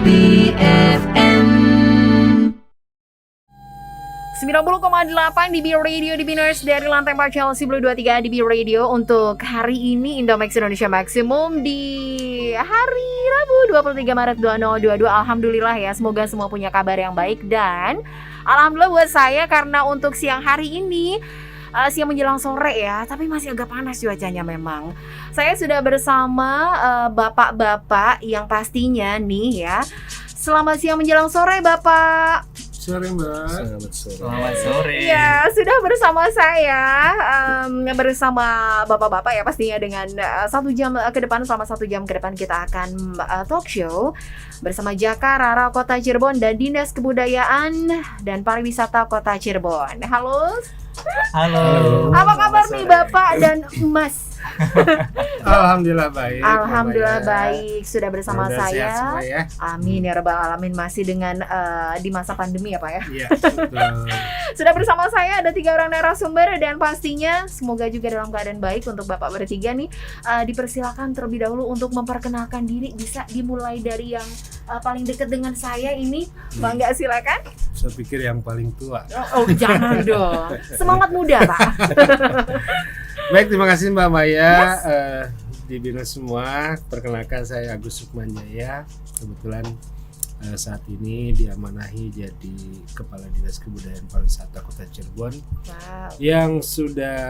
Happy FM 90,8 DB Radio di Biners dari lantai 4 Chelsea Blue 23 DB Radio untuk hari ini Indomax Indonesia Maximum di hari Rabu 23 Maret 2022. Alhamdulillah ya, semoga semua punya kabar yang baik dan alhamdulillah buat saya karena untuk siang hari ini siang menjelang sore ya, tapi masih agak panas cuacanya memang. Saya sudah bersama bapak-bapak yang pastinya nih ya. Selamat siang menjelang sore Bapak. Sore Mbak. Selamat sore. Ya, sudah bersama saya bersama bapak-bapak ya pastinya dengan 1 jam ke depan, selama 1 jam ke depan kita akan talk show bersama Jaka Rara Kota Cirebon dan Dinas Kebudayaan dan Pariwisata Kota Cirebon. Halo. Halo. Apa kabar nih Bapak dan Mas? Alhamdulillah baik. Alhamdulillah Mbak. baik, sudah bersama Mudah-mudahan sehat saya. semua ya. Amin ya rabbal alamin, masih dengan di masa pandemi ya Pak ya. Iya, betul. Sudah bersama saya ada 3 orang narasumber dan pastinya semoga juga dalam keadaan baik untuk Bapak bertiga nih. Dipersilakan terlebih dahulu untuk memperkenalkan diri, bisa dimulai dari yang paling dekat dengan saya ini. Bangga silakan. Saya pikir yang paling tua. Oh jangan dong. Semangat muda Pak. Baik, terima kasih Mbak Maya. Di Binus semua, perkenalkan saya Agus Sukmanjaya. Kebetulan saat ini diamanahi jadi Kepala Dinas Kebudayaan Pariwisata Kota Cirebon. Wow. Yang sudah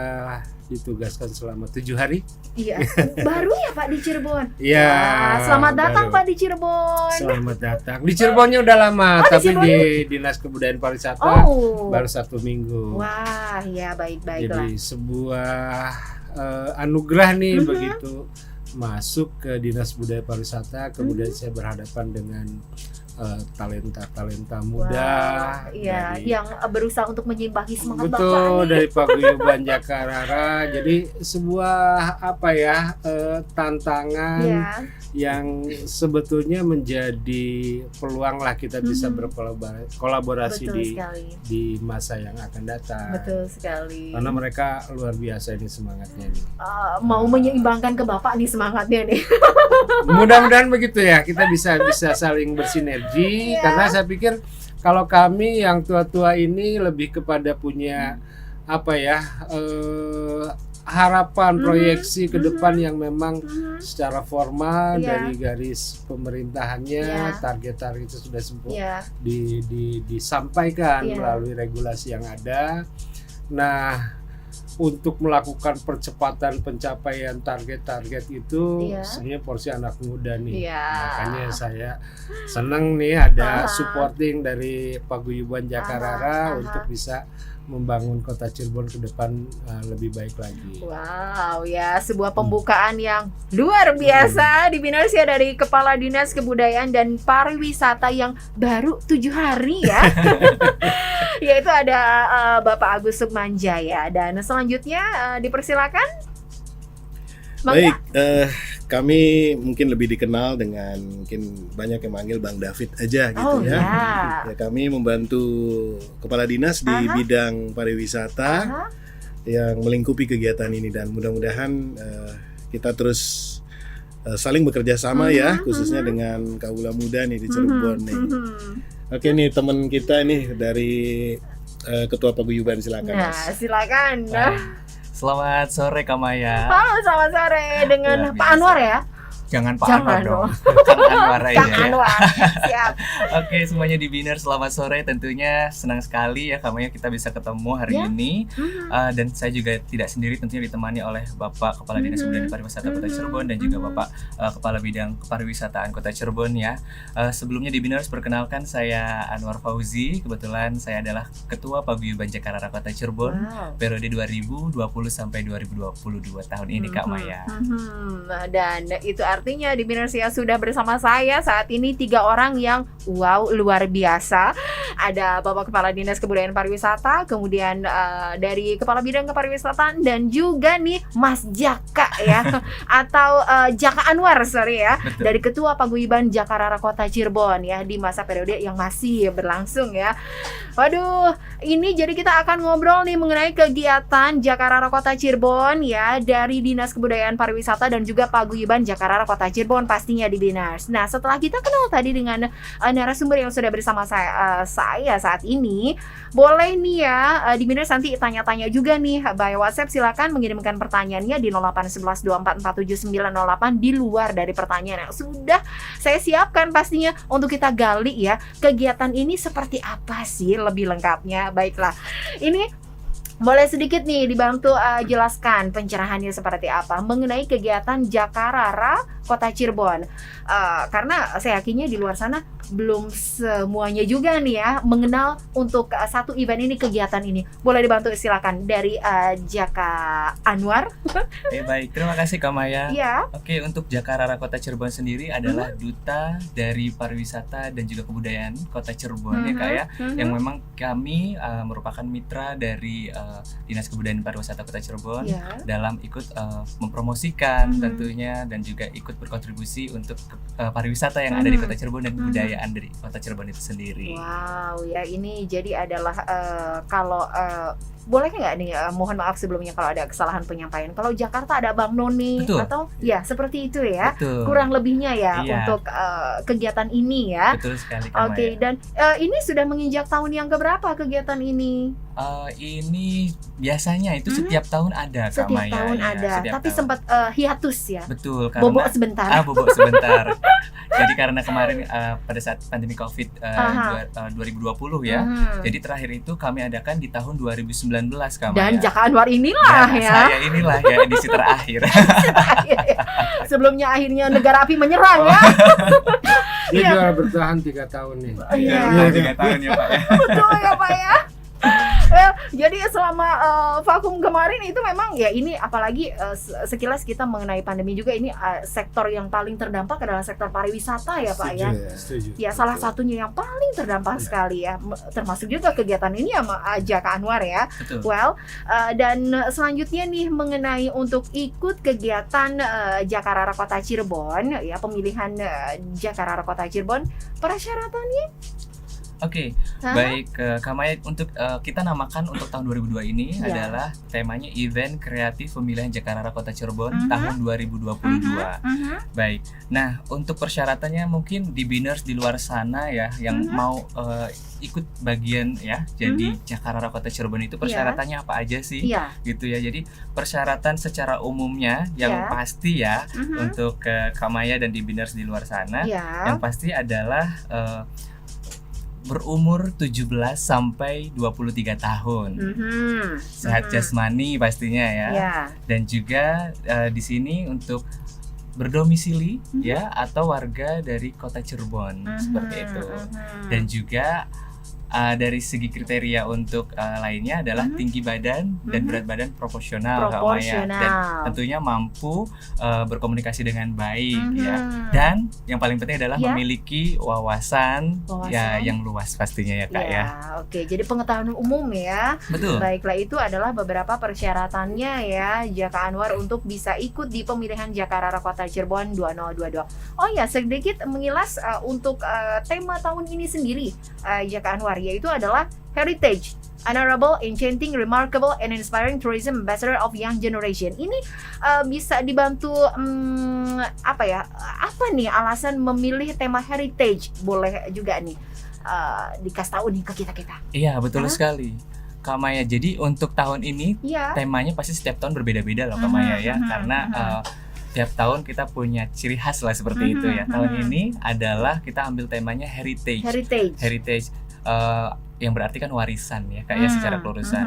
ditugaskan selama 7 hari. Iya, baru ya Pak di Cirebon. Iya. Wah, selamat datang baru. Pak di Cirebon. Selamat datang. Di Cirebonnya udah lama, Oh, di tapi Cirebon. di Dinas Kebudayaan Pariwisata Oh. baru 1 minggu. Wah, ya baik-baiklah. Jadi sebuah anugerah nih Mhm. begitu masuk ke Dinas Budaya Pariwisata, kemudian saya berhadapan dengan talenta-talenta muda. Wah, iya, dari- yang berusaha untuk menyimpangi semangat Bapak betul nih. dari Paguyuban Jakarta. Jadi sebuah tantangan Iya. yang sebetulnya menjadi peluang lah kita bisa Mhm. berkolaborasi Betul di sekali. masa yang akan datang. Betul sekali. Karena mereka luar biasa ini semangatnya nih. Mau menyeimbangkan ke Bapak nih semangatnya nih. Mudah-mudahan begitu ya, kita bisa saling bersinergi. Iya. Karena saya pikir kalau kami yang tua-tua ini lebih kepada punya harapan, Mhm. proyeksi ke Mhm. depan yang memang Mhm. secara formal Iya. dari garis pemerintahannya, Iya. target-target itu sudah Iya. disampaikan Iya. melalui regulasi yang ada. Nah, untuk melakukan percepatan pencapaian target-target itu Iya. sebenarnya porsi anak muda nih. Iya. Makanya saya senang nih ada Aha. supporting dari Paguyuban Jakarta Aha. untuk bisa membangun Kota Cirebon ke depan lebih baik lagi. Wow, ya sebuah pembukaan yang luar biasa di Binarsia dari Kepala Dinas Kebudayaan dan Pariwisata yang baru 7 hari ya. Yaitu ada Bapak Agus Sukmanjaya dan selanjutnya dipersilakan. Baik, kami mungkin lebih dikenal dengan mungkin banyak yang manggil Bang David aja gitu Oh ya. ya. Ya, kami membantu kepala dinas di Aha. bidang pariwisata Aha. yang melingkupi kegiatan ini dan mudah-mudahan kita terus saling bekerja sama ya, khususnya dengan kaula muda nih di Cirebon nih. Oke nih teman kita nih dari Ketua Paguyuban, silakan Nah, Mas. silakan. Selamat sore Kamaya. Halo, selamat sore dengan Luar Pak biasa. Anwar ya. Jangan Pak Jangan Anwar dong. dong. Kang Anwar aja. Kang ya. Anwar. Siap. Oke, semuanya di Biner selamat sore. Tentunya senang sekali ya Kamaya kita bisa ketemu hari Ya. ini. Mhm. Dan saya juga tidak sendiri, tentunya ditemani oleh Bapak Kepala Dinas Kebudayaan dan Pariwisata Kota Cirebon dan juga Bapak Kepala Bidang Kepariwisataan Kota Cirebon ya. Sebelumnya di Biners perkenalkan saya Anwar Fauzi. Kebetulan saya adalah Ketua Paguyuban Jakarta Kota Cirebon Wow. periode 2020 sampai 2022 tahun ini Kak Maya. Dan itu artinya di Binarsia sudah bersama saya saat ini 3 orang yang wow luar biasa. Ada Bapak Kepala Dinas Kebudayaan Pariwisata, kemudian dari Kepala Bidang Kepariwisataan dan juga nih Mas Jaka ya atau Jaka Anwar sorry ya. Betul. Dari Ketua Paguyuban Jakarta Kota Cirebon ya di masa periode yang masih berlangsung ya. Waduh, ini jadi kita akan ngobrol nih mengenai kegiatan Jakarta Kota Cirebon ya dari Dinas Kebudayaan Pariwisata dan juga Paguyuban Jakarta Kota Cirebon pastinya di Binars. Nah, setelah kita kenal tadi dengan narasumber yang sudah bersama saya saat ini, boleh nih ya di Binars nanti tanya-tanya juga nih by WhatsApp. Silakan mengirimkan pertanyaannya di 0811244798 di luar dari pertanyaan yang sudah saya siapkan pastinya untuk kita gali ya. Kegiatan ini seperti apa sih lebih lengkapnya? Baiklah, ini boleh sedikit nih dibantu jelaskan pencerahannya seperti apa mengenai kegiatan Jakarara Kota Cirebon. Karena saya yakinnya di luar sana belum semuanya juga nih ya mengenal untuk satu event ini, kegiatan ini. Boleh dibantu silakan dari Jaka Anwar. Baik, terima kasih Kak Maya. Ya. Oke, untuk Jakarara Kota Cirebon sendiri adalah duta dari pariwisata dan juga kebudayaan Kota Cirebon ya Kak ya. Yang memang kami merupakan mitra dari Dinas Kebudayaan Pariwisata Kota Cirebon dalam ikut mempromosikan tentunya dan juga ikut berkontribusi untuk pariwisata yang ada di Kota Cirebon dan kebudayaan dari Kota Cirebon itu sendiri. Wow, ya ini jadi adalah kalau boleh nggak nih mohon maaf sebelumnya kalau ada kesalahan penyampaian. Kalau Jakarta ada Bang Noni atau ya seperti itu ya. Betul. Kurang lebihnya ya untuk kegiatan ini ya. Betul sekali Kak Oke, dan ini sudah menginjak tahun yang keberapa kegiatan ini? Ini biasanya itu setiap tahun ada Kak Setiap Maya. tahun ada, tapi sempat hiatus ya. Betul, karena Bobok sebentar. Bobok sebentar. Jadi karena kemarin pada saat pandemi Covid 2020 ya. Jadi terakhir itu kami adakan di tahun 2019 Kak Maya. Dan Jaka Anwar inilah ya. Saya inilah ya edisi terakhir. Sebelumnya akhirnya negara api menyerang ya. Dia juga bertahan 3 tahun nih. Iya. 3 tahun ya Pak ya. Betul ya Pak ya. Jadi selama vakum kemarin itu memang ya ini apalagi sekilas kita mengenai pandemi juga ini sektor yang paling terdampak adalah sektor pariwisata ya Pak ya. Setuju. Ya salah satunya yang paling terdampak sekali ya, termasuk juga kegiatan ini sama Jaka Anwar ya. Betul. Well, dan selanjutnya nih mengenai untuk ikut kegiatan Jakarara Kota Cirebon ya, pemilihan Jakarara Kota Cirebon, persyaratannya? Oke, baik Kak Maya, untuk kita namakan untuk tahun 2002 ini adalah temanya Event Kreatif Pemilihan Jakarara Kota Cirebon tahun 2022. Baik, nah untuk persyaratannya mungkin di Binars di luar sana ya yang mau ikut bagian ya jadi Jakarara Kota Cirebon itu persyaratannya apa aja sih gitu ya. Jadi persyaratan secara umumnya yang pasti ya untuk Kak Maya dan di Binars di luar sana yang pasti adalah berumur 17 sampai 23 tahun. Sehat jasmani pastinya ya. Dan juga di sini untuk berdomisili ya atau warga dari Kota Cirebon seperti itu. Dan juga dari segi kriteria untuk lainnya adalah tinggi badan dan berat badan proporsional Kak Maya, dan tentunya mampu berkomunikasi dengan baik ya, dan yang paling penting adalah memiliki wawasan ya yang luas pastinya ya Kak ya. Oke, jadi pengetahuan umum ya. Betul. Baiklah, itu adalah beberapa persyaratannya ya Jaka Anwar untuk bisa ikut di pemilihan Jakarara Kota Cirebon 2022. Oh ya, sedikit mengilas untuk tema tahun ini sendiri Jaka Anwar, yaitu adalah Heritage, Honorable, Enchanting, Remarkable, and Inspiring Tourism Ambassador of Young Generation. Ini bisa dibantu apa ya? Apa nih alasan memilih tema Heritage? Boleh juga nih dikasih tahu nih ke kita-kita. Iya, betul sekali Kak Maya. Jadi untuk tahun ini temanya pasti setiap tahun berbeda-beda loh Kak Maya ya, karena tiap tahun kita punya ciri khas lah seperti itu ya. Tahun ini adalah kita ambil temanya Heritage. Yang berarti kan warisan ya Kak ya secara kelulusan.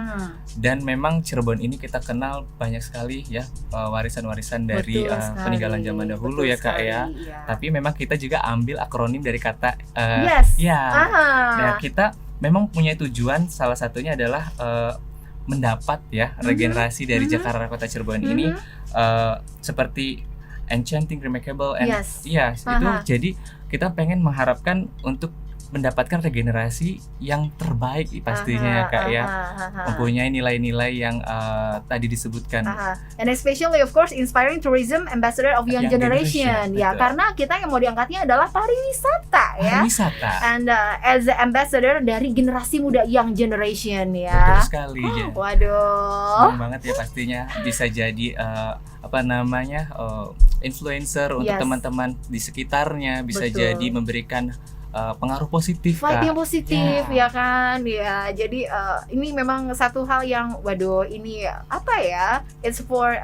Dan memang Cirebon ini kita kenal banyak sekali ya warisan-warisan dari peninggalan zaman dahulu ya Kak ya. Tapi memang kita juga ambil akronim dari kata Nah, kita memang punya tujuan, salah satunya adalah mendapat ya regenerasi dari Jakarara Kota Cirebon ini seperti Enchanting, Remarkable, and itu jadi kita pengen mengharapkan untuk mendapatkan regenerasi yang terbaik pastinya Kak ya. Mempunyai nilai-nilai yang tadi disebutkan. And especially of course inspiring tourism ambassador of young generation. Ya, betul. karena kita yang mau diangkatnya adalah pariwisata ya. Pariwisata. And as the ambassador dari generasi muda young generation ya. Betul sekali ya. Waduh. Senang banget ya pastinya bisa jadi influencer untuk Yes. teman-teman di sekitarnya, bisa Betul. jadi memberikan pengaruh positif Vibe Kak. yang positif Ya. ya kan ya. Jadi ini memang satu hal yang waduh ini apa ya? It's for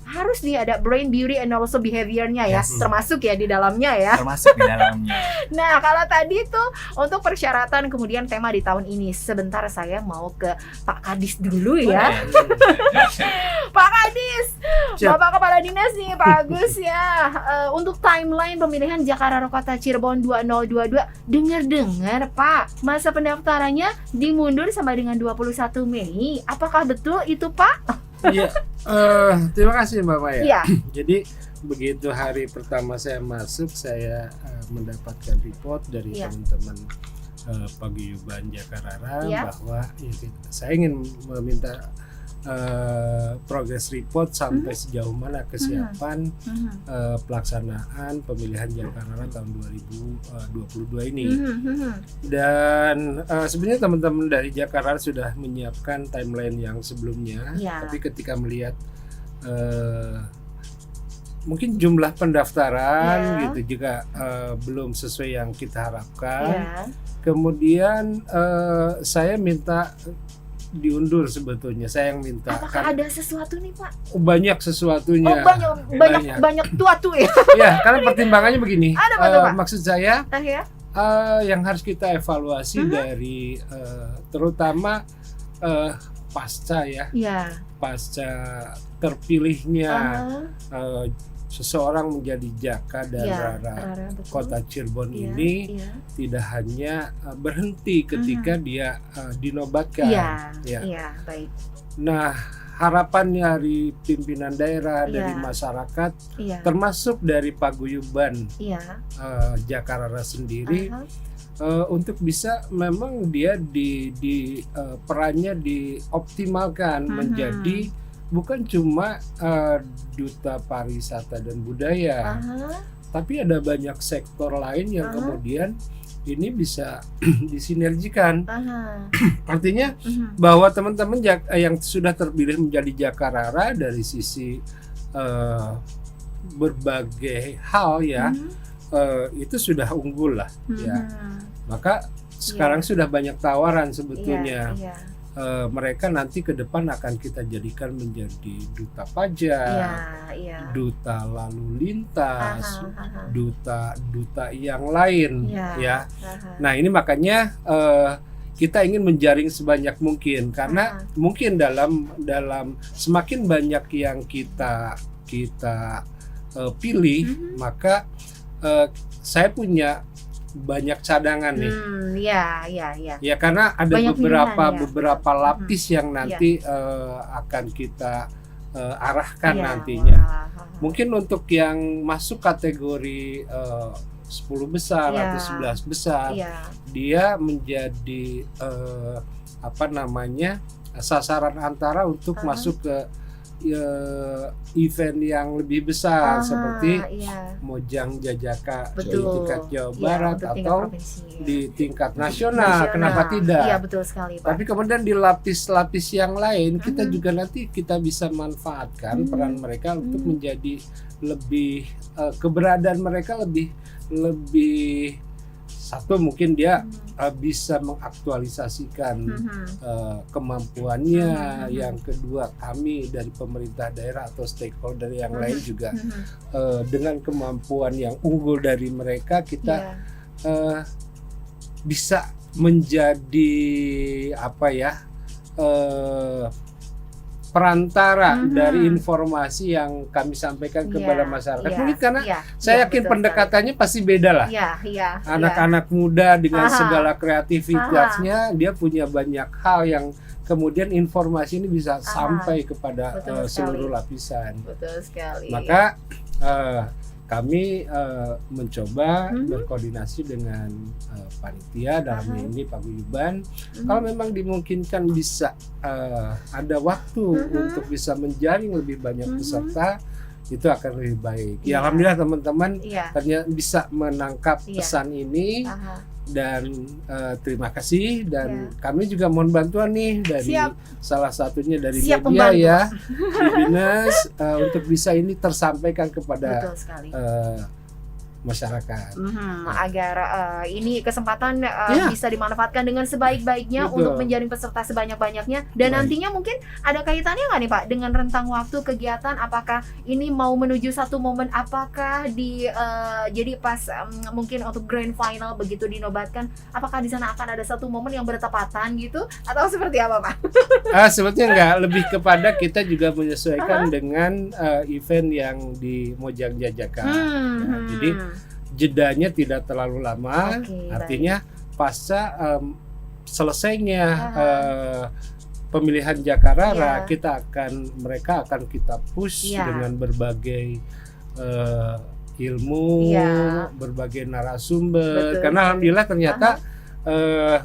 harus nih ada brain, beauty, and also behavior-nya ya, Yes. termasuk ya di dalamnya ya. Termasuk di dalamnya. Nah, kalau tadi tuh untuk persyaratan kemudian tema di tahun ini, sebentar saya mau ke Pak Kadis dulu ya. Pak Kadis, Siap. Bapak Kepala Dinas nih, Pak Agus ya. Untuk timeline pemilihan Jakarta Kota Cirebon 2022, dengar-dengar Pak, masa pendaftarannya dimundur sampai dengan 21 Mei. Apakah betul itu Pak? Iya, terima kasih Mbak Maya. Iya. Jadi begitu hari pertama saya masuk, saya mendapatkan report dari Iya. teman-teman Paguyuban Jakarta Iya. bahwa saya ingin meminta progress report sampai sejauh mana kesiapan pelaksanaan pemilihan Jakarta tahun 2022 ini. Dan sebenarnya teman-teman dari Jakarta sudah menyiapkan timeline yang sebelumnya, Ya. tapi ketika melihat mungkin jumlah pendaftaran Ya. gitu juga belum sesuai yang kita harapkan. Ya. Kemudian saya minta diundur sebetulnya. Saya yang minta. Apakah ada sesuatu nih Pak? Banyak sesuatunya. Oh banyak tuatu ya. Ya, karena pertimbangannya begini. Ada apa tuh, Pak? Maksud saya Ya. yang harus kita evaluasi dari terutama pasca Ya. terpilihnya seseorang menjadi Jaka dan Ya, Rara betul. Kota Cirebon Iya, ini iya. tidak hanya berhenti ketika dia dinobatkan. Iya, iya, baik. Nah, harapan dari pimpinan daerah, Iya. dari masyarakat, Iya, termasuk dari Paguyuban iya. Jakarta sendiri, Aha. untuk bisa memang dia di perannya dioptimalkan menjadi bukan cuma duta pariwisata dan budaya, Aha. tapi ada banyak sektor lain yang Aha. kemudian ini bisa disinergikan. Aha. Artinya bahwa teman-teman yang sudah terpilih menjadi Jakarta dari sisi berbagai hal ya, itu sudah unggul lah ya. Maka sekarang sudah banyak tawaran sebetulnya. Iya, iya. Mereka nanti ke depan akan kita jadikan menjadi duta pajak, Iya, iya. duta lalu lintas, Aha. duta yang lain Iya. ya. Aha. Nah, ini makanya kita ingin menjaring sebanyak mungkin karena mungkin dalam semakin banyak yang kita pilih, maka saya punya banyak cadangan nih. Iya. Ya, karena ada Banyak pilihan, ya. beberapa lapis yang nanti akan kita arahkan Iya, nantinya. wah. Mungkin untuk yang masuk kategori 10 besar Iya. atau 11 besar, Iya. dia menjadi sasaran antara untuk masuk ke event yang lebih besar seperti iya. Mojang Jajaka di Betul. tingkat Jawa Iya, Barat untuk tingkat atau provinsi, ya. di tingkat nasional. Kenapa tidak? Iya, betul sekali, Pak. Tapi kemudian di lapis-lapis yang lain kita juga nanti kita bisa manfaatkan peran mereka untuk menjadi lebih keberadaan mereka lebih satu, mungkin dia bisa mengaktualisasikan kemampuannya. Yang kedua, kami dari pemerintah daerah atau stakeholder yang lain juga dengan kemampuan yang unggul dari mereka kita bisa menjadi perantara dari informasi yang kami sampaikan kepada masyarakat. Mungkin karena saya yakin pendekatannya pasti beda lah. Iya. Anak-anak muda dengan segala kreativitasnya, dia punya banyak hal yang kemudian informasi ini bisa sampai kepada seluruh lapisan. Betul sekali. Maka kami mencoba berkoordinasi dengan panitia dalam hal ini paguyuban. Kalau memang dimungkinkan bisa ada waktu untuk bisa menjaring lebih banyak peserta, itu akan lebih baik. Ya, alhamdulillah teman-teman ternyata bisa menangkap pesan ini. Dan terima kasih, dan kami juga mohon bantuan nih dari salah satunya dari media ya di BINUS untuk bisa ini tersampaikan kepada masyarakat agar ini kesempatan bisa dimanfaatkan dengan sebaik-baiknya untuk menjaring peserta sebanyak-banyaknya. Dan nantinya mungkin ada kaitannya nggak nih Pak dengan rentang waktu kegiatan? Apakah ini mau menuju satu momen, apakah jadi pas mungkin untuk grand final begitu dinobatkan, apakah di sana akan ada satu momen yang bertepatan gitu atau seperti apa Pak? Sebetulnya enggak, lebih kepada kita juga menyesuaikan dengan event yang di Mojang Jajaka. Jadi jedanya tidak terlalu lama, artinya pasca selesainya pemilihan Jakarara, mereka akan kita push dengan berbagai ilmu, berbagai narasumber, karena alhamdulillah ternyata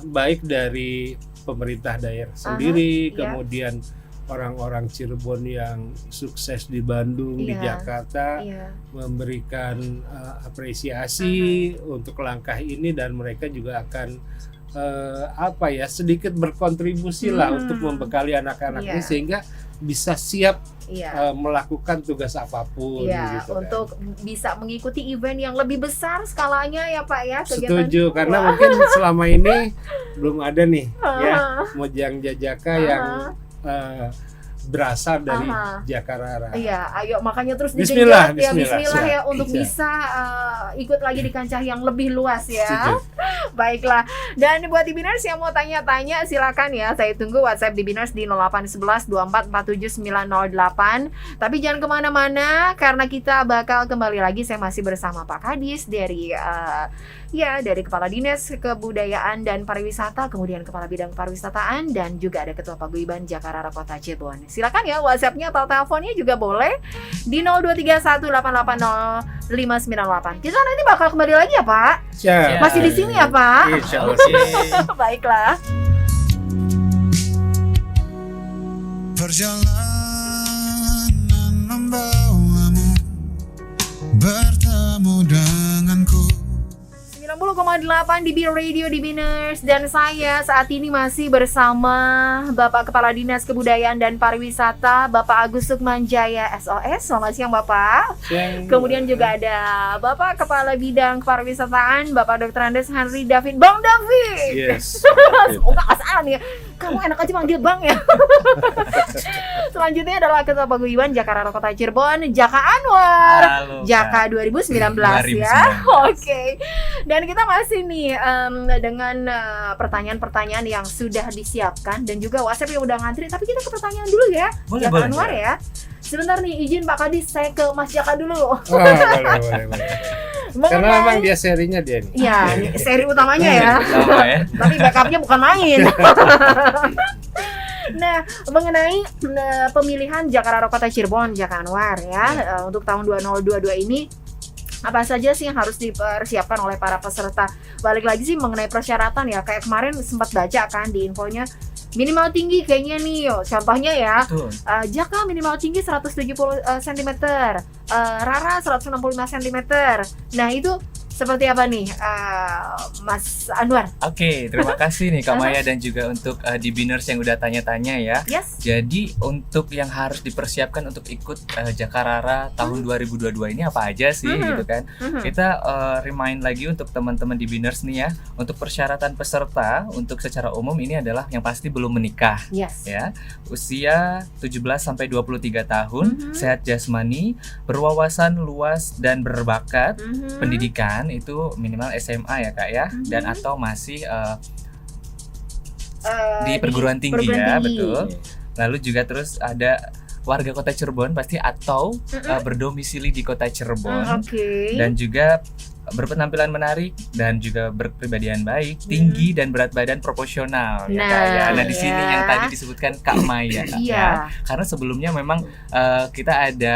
baik dari pemerintah daerah sendiri, kemudian orang-orang Cirebon yang sukses di Bandung, di Jakarta, memberikan apresiasi untuk langkah ini, dan mereka juga akan sedikit berkontribusi lah untuk membekali anak-anak ini sehingga bisa siap melakukan tugas apapun gitu, untuk bisa mengikuti event yang lebih besar skalanya ya Pak ya. Setuju, karena mungkin selama ini belum ada nih Mojang Jajaka yang berasal dari Jakarara. Iya, ayo makanya terus Bismillah ya untuk bisa ikut lagi di kancah yang lebih luas ya. Baiklah. Dan buat di Biners yang mau tanya-tanya silakan ya. Saya tunggu WhatsApp di Biners di 0811 2447 908. Tapi jangan kemana-mana karena kita bakal kembali lagi. Saya masih bersama Pak Kadis dari dari Kepala Dinas Kebudayaan dan Pariwisata, kemudian Kepala Bidang Pariwisataan, dan juga ada Ketua Paguyuban Jakarara Kota Cirebon. Silakan ya WhatsApp-nya atau teleponnya juga boleh di 0231880598. Kita nanti bakal kembali lagi ya Pak. Masih di sini ya Pak. Baiklah. Perjalanan membawamu bertemu denganku. 90,8 di B Radio di Biners, dan saya saat ini masih bersama Bapak Kepala Dinas Kebudayaan dan Pariwisata Bapak Agus Sukmanjaya SOS. Selamat siang Bapak. Kemudian juga ada Bapak Kepala Bidang Pariwisataan Bapak Dr. Andes Henry David. Bang David. Yes. Semoga asal ya. Kamu enak aja manggil Bang ya. Selanjutnya adalah Ketua Paguyuban Jakarara Kota Cirebon, Jaka Anwar. Halo, Jaka 2019 ya. Oke. Dan kita masih nih dengan pertanyaan-pertanyaan yang sudah disiapkan dan juga WhatsApp yang udah ngantri. Tapi kita ke pertanyaan dulu ya. Boleh, Jaka Anwar ya. Sebentar nih, izin Pak Kadis, saya ke Mas Jaka dulu. Boleh. Karena memang dia serinya dia nih. Iya, seri utamanya ya. Tapi backupnya bukan main. Nah, mengenai pemilihan Jakarara Kota Cirebon, Jaka Anwar ya, untuk tahun 2022 ini, apa saja sih yang harus dipersiapkan oleh para peserta? Balik lagi sih mengenai persyaratan ya, kayak kemarin sempat baca kan di infonya, minimal tinggi kayaknya nih, contohnya ya, Jaka minimal tinggi 170 cm, Rara 165 cm. Nah itu seperti apa nih Mas Anwar? Oke, terima kasih nih Kak Maya dan juga untuk di Biners yang udah tanya-tanya ya. Yes. Jadi untuk yang harus dipersiapkan untuk ikut Jakarara tahun 2022 ini apa aja sih gitu kan. Kita remind lagi untuk teman-teman di Biners nih ya, untuk persyaratan peserta untuk secara umum ini adalah yang pasti belum menikah. Yes. Ya. Usia 17 sampai 23 tahun, sehat jasmani, berwawasan luas dan berbakat, pendidikan itu minimal SMA ya Kak ya, dan atau masih di perguruan tinggi ya, betul. Lalu juga terus ada warga Kota Cirebon pasti atau berdomisili di Kota Cirebon, dan juga berpenampilan menarik dan juga berkepribadian baik, tinggi dan berat badan proporsional ya Nah, Kak ya. Nah di sini ya. yang tadi disebutkan Kak Maya Kak Iya. ya. Karena sebelumnya memang kita ada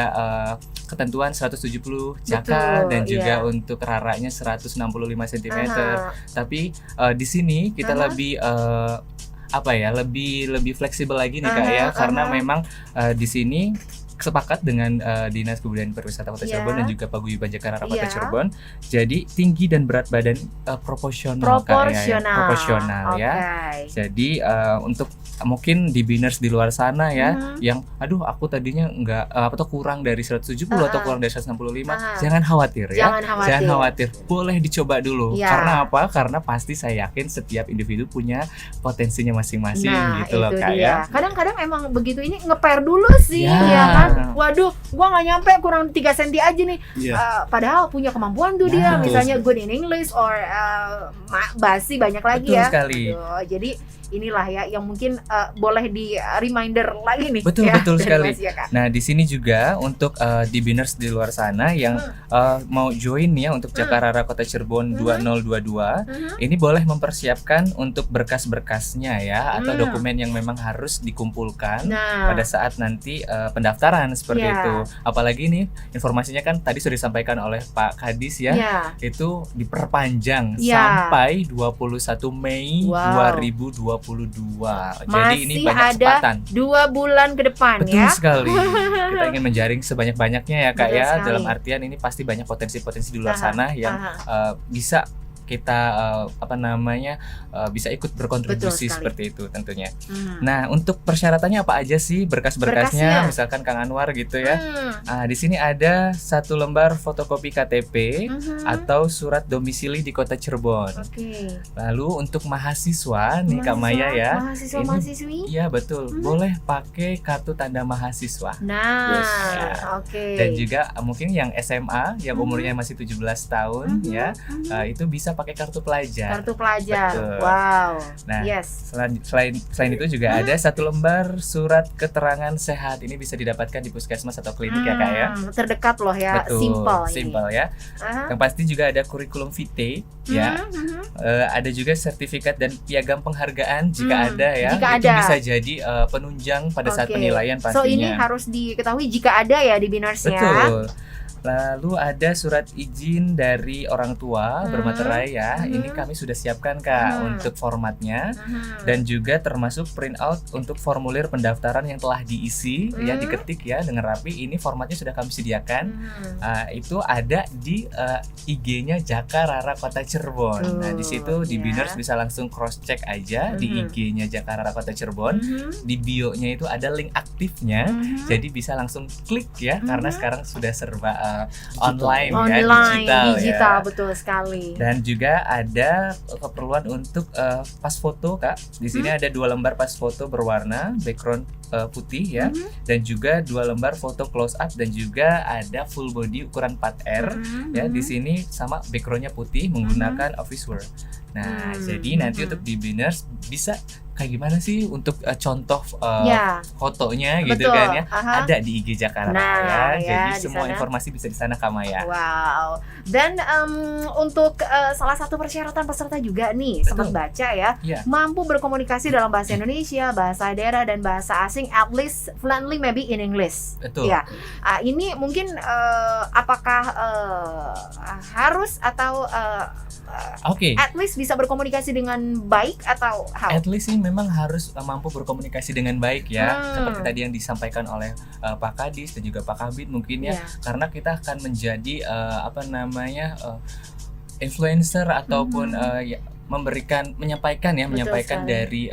ketentuan 170 jaka Betul, dan juga iya. untuk raranya 165 cm. Aha. Tapi di sini kita Aha. lebih apa ya, lebih fleksibel lagi nih Kak Aha, ya, karena aha. memang di sini sepakat dengan Dinas Kebudayaan Pariwisata Kota Iya. Cirebon dan juga Paguyuban Jakarta Kota Iya. Cirebon. Jadi tinggi dan berat badan proporsional Kak ya, proporsional ya. Oke. Jadi untuk mungkin di biners di luar sana ya, Mhm. yang aduh aku tadinya nggak atau kurang dari 170 atau kurang dari 165, Ah. jangan khawatir ya. Jangan khawatir. Jangan khawatir, boleh dicoba dulu. Iya. Karena apa? Karena pasti saya yakin setiap individu punya potensinya masing-masing Nah, gitu loh itu Kak dia. ya. Kadang-kadang emang begitu ini nge-pair dulu sih, Ya. ya kan? Waduh, gua nggak nyampe, kurang 3 cm aja nih. Iya. Padahal punya kemampuan tuh Nah, dia, betul. misalnya good in English or basi banyak lagi Betul ya. sekali. Aduh, jadi inilah ya yang mungkin boleh di reminder lagi nih. Betul, ya, betul dari sekali. Mas Yaka. Nah, di sini juga untuk di biners di luar sana yang mau join ya untuk Jakarta Kota Cirebon 2022, ini boleh mempersiapkan untuk berkas-berkasnya ya, atau dokumen yang memang harus dikumpulkan Nah, pada saat nanti pendaftaran seperti Ya. itu. Apalagi nih informasinya kan tadi sudah disampaikan oleh Pak Kadis ya. ya. Itu diperpanjang Ya. sampai 21 Mei Wow. 2022. Jadi ini Masih banyak ada kesempatan. 2 bulan ke depan Betul ya. sekali. Kita ingin menjaring sebanyak-banyaknya ya Kak Betul ya. sekali. Dalam artian ini pasti banyak potensi-potensi di luar Aha, sana yang aha. bisa kita bisa ikut berkontribusi Betul sekali. seperti itu tentunya. Hmm. Nah, untuk persyaratannya apa aja sih berkas-berkasnya? Berkasnya. Misalkan Kang Anwar gitu ya. Hmm. Di sini ada 1 lembar fotokopi KTP Mhm. atau surat domisili di Kota Cirebon. Oke. Lalu untuk mahasiswa nih Kak Maya ya. Mahasiswa Ini- mahasiswi. Iya betul, boleh pakai kartu tanda mahasiswa. Nah, Yes. Ya. oke. Dan juga mungkin yang SMA yang umurnya masih 17 tahun Mhm, ya, mhm. itu bisa pakai kartu pelajar. Kartu pelajar. Betul. Wow. Nah, Yes. selain itu juga ada 1 lembar surat keterangan sehat. Ini bisa didapatkan di puskesmas atau klinik ya Kak ya. Terdekat loh ya. Betul, Simple ini. simple ya. Aha. Yang pasti juga ada kurikulum vitae ya. Mhm, mhm. Ada juga sertifikat dan piagam penghargaan jika Hmm, ada ya. jika Itu ada. bisa jadi penunjang pada saat Oke. penilaian pastinya. So ini harus diketahui jika ada ya di binersnya. Betul. Lalu ada surat izin dari orang tua bermaterai ya. Ini kami sudah siapkan Kak untuk formatnya. Mhm. Dan juga termasuk print out untuk formulir pendaftaran yang telah diisi ya, diketik ya dengan rapi. Ini formatnya sudah kami sediakan. Itu ada di IG-nya Jakarta Kota Cirebon. Nah, di situ di ya. biners bisa langsung cross check aja di IG-nya Jakarta Kota Cirebon. Mhm. Di bio-nya itu ada link aktifnya. Mhm. Jadi bisa langsung klik ya, karena sekarang sudah serba online ya, Online, digital ya. betul sekali. Dan juga ada keperluan untuk pas foto Kak. Di sini ada 2 lembar pas foto berwarna, background putih ya, dan juga 2 lembar foto close up, dan juga ada full body ukuran 4R ya. Di sini sama backgroundnya putih menggunakan office wear. Nah, jadi nanti untuk di biners bisa kayak gimana sih untuk contoh Ya. fotonya gitu Betul. kan ya. Aha. Ada di IG Jakarta Nah, ya. ya, Jadi di semua sana. informasi bisa di sana Kak Maya. Wow. Dan untuk salah satu persyaratan peserta juga nih, sempat baca ya, Iya. mampu berkomunikasi dalam bahasa Indonesia, bahasa daerah, dan bahasa asing, at least fluently maybe in English. Betul. Ya. Ini mungkin apakah harus atau Oke. at least bisa berkomunikasi dengan baik atau how? At least sih memang harus mampu berkomunikasi dengan baik ya, seperti tadi yang disampaikan oleh Pak Kadis dan juga Pak Kabid mungkin ya, Iya. karena kita akan menjadi influencer ataupun menyampaikan sekali. dari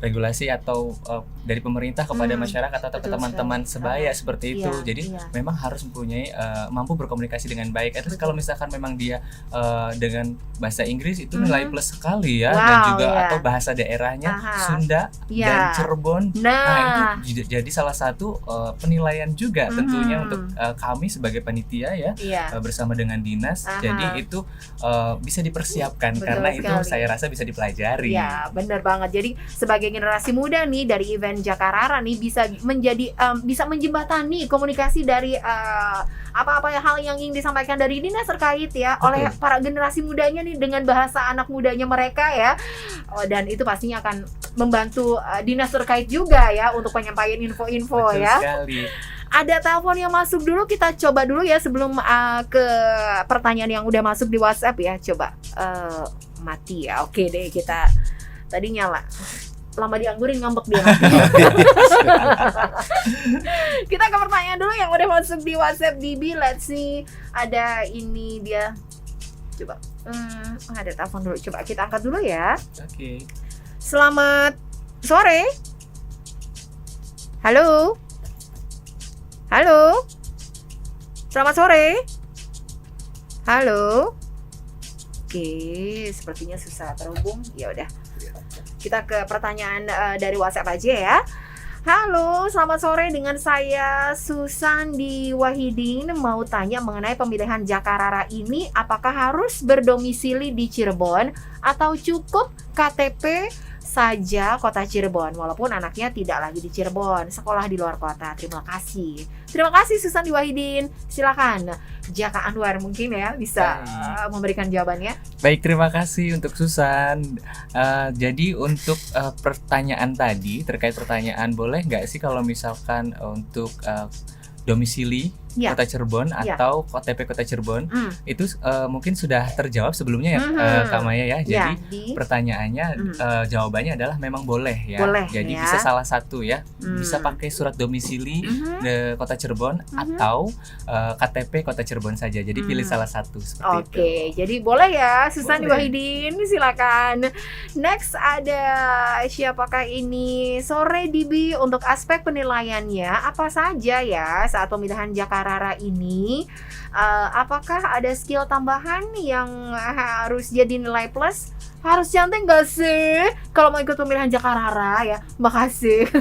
regulasi atau dari pemerintah kepada masyarakat atau ke Betul teman-teman sekali. sebaya seperti itu. Iya, Jadi iya. memang harus mempunyai mampu berkomunikasi dengan baik. At least kalau misalkan memang dia dengan bahasa Inggris itu nilai plus sekali ya, dan Wow, juga iya. atau bahasa daerahnya Aha. Sunda Iya. dan Cirebon. Nah, Itu jadi salah satu penilaian juga tentunya untuk kami sebagai panitia ya, iya. bersama dengan dinas. Aha. Jadi itu bisa dipersiapkan Betul karena itu sekali. saya rasa bisa dipelajari. Ya, benar banget. Jadi sebagai sebagai generasi muda nih dari event Jakarta nih bisa menjadi bisa menjembatani komunikasi dari apa-apa hal yang ingin disampaikan dari dinas terkait ya oleh para generasi mudanya nih dengan bahasa anak mudanya mereka ya. Dan itu pastinya akan membantu dinas terkait juga ya untuk penyampaian info-info Betul ya. sekali. Ada telepon yang masuk dulu, kita coba dulu ya sebelum ke pertanyaan yang udah masuk di WhatsApp ya. Coba mati ya. Oke deh, kita tadi nyala. Lama dianggurin ngambek dia. Kita ke pertanyaan dulu yang udah masuk di WhatsApp DB. Let's see. Ada ini dia. Coba. Ada telepon dulu. Coba kita angkat dulu ya. Oke. Selamat sore. Halo. Halo. Selamat sore. Halo. Oke, sepertinya susah terhubung. Ya udah. Kita ke pertanyaan dari WhatsApp aja ya. Halo, selamat sore, dengan saya Susandi Wahidin. Mau tanya mengenai pemilihan Jakarta ini, apakah harus berdomisili di Cirebon atau cukup KTP saja kota Cirebon walaupun anaknya tidak lagi di Cirebon, sekolah di luar kota. Terima kasih. Terima kasih Susandi Wahidin. Silakan Jaka Anwar mungkin ya bisa memberikan jawabannya. Baik, terima kasih untuk Susan. Jadi untuk pertanyaan tadi terkait pertanyaan boleh nggak sih kalau misalkan untuk domisili Ya. Kota Cirebon Ya. atau KTP Kota Cirebon itu mungkin sudah terjawab sebelumnya ya Kak Maya ya. Jadi pertanyaannya jawabannya adalah memang boleh ya. Boleh, Jadi ya. bisa salah satu ya. Bisa pakai surat domisili di Kota Cirebon atau KTP Kota Cirebon saja. Jadi pilih salah satu seperti itu. Oke, jadi boleh ya Susandi Boleh. Wahidin, silakan. Next ada siapakah ini? Sore DB, untuk aspek penilaiannya apa saja ya saat pemilihan Jakarta ini? Apakah ada skill tambahan yang harus jadi nilai plus? Harus cantik gak sih kalau mau ikut pemilihan Jakarta ya? Makasih.